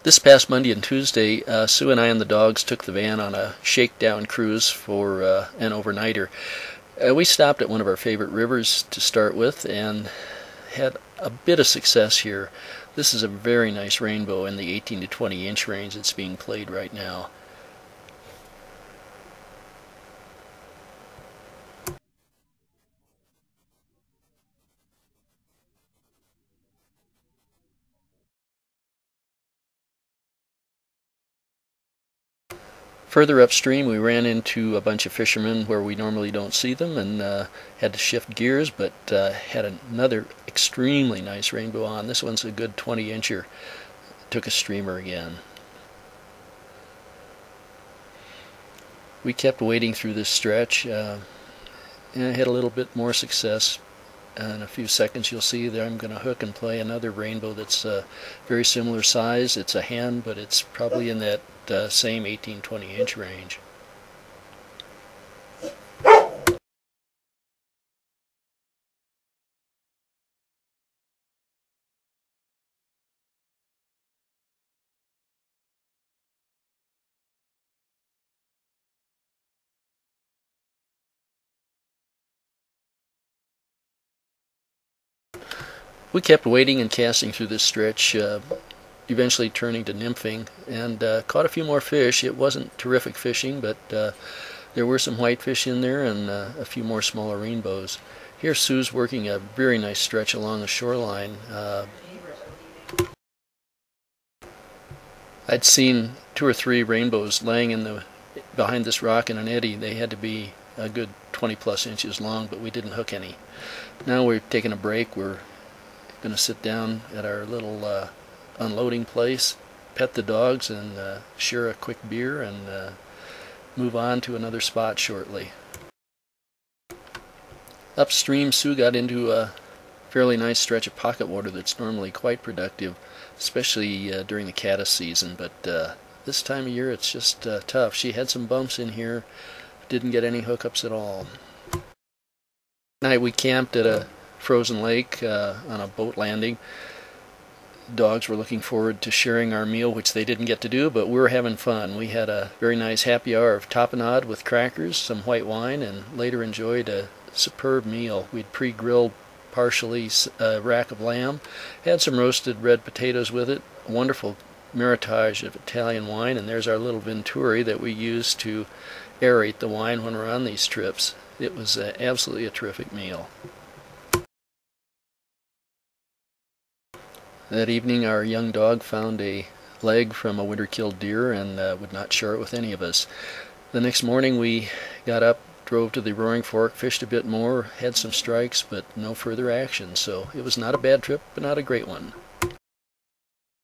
This past Monday and Tuesday, Sue and I and the dogs took the van on a shakedown cruise for an overnighter. We stopped at one of our favorite rivers to start with and had a bit of success here. This is a very nice rainbow in the 18 to 20 inch range that's being played right now. Further upstream, we ran into a bunch of fishermen where we normally don't see them and had to shift gears, but had another extremely nice rainbow on. This one's a good 20 incher. Took a streamer again. We kept wading through this stretch and I had a little bit more success. In a few seconds you'll see that I'm going to hook and play another rainbow that's very similar size. It's a hen, but it's probably in that same 18-20 inch range. We kept wading and casting through this stretch, eventually turning to nymphing, and caught a few more fish. It wasn't terrific fishing, but there were some whitefish in there and a few more smaller rainbows. Here Sue's working a very nice stretch along the shoreline. I'd seen 2 or 3 rainbows laying behind this rock in an eddy. They had to be a good 20 plus inches long, but we didn't hook any. Now we're taking a break. We're going to sit down at our little unloading place, pet the dogs, and share a quick beer and move on to another spot shortly. Upstream, Sue got into a fairly nice stretch of pocket water that's normally quite productive, especially during the caddis season, but this time of year it's just tough. She had some bumps in here, didn't get any hookups at all. Tonight we camped at a frozen lake on a boat landing. Dogs were looking forward to sharing our meal, which they didn't get to do, but we were having fun. We had a very nice happy hour of tapenade with crackers, some white wine, and later enjoyed a superb meal. We'd pre-grilled partially a rack of lamb, had some roasted red potatoes with it, a wonderful maritage of Italian wine, and there's our little venturi that we use to aerate the wine when we're on these trips. It was absolutely a terrific meal. That evening our young dog found a leg from a winter-killed deer and would not share it with any of us. The next morning we got up, drove to the Roaring Fork, fished a bit more, had some strikes, but no further action. So it was not a bad trip, but not a great one.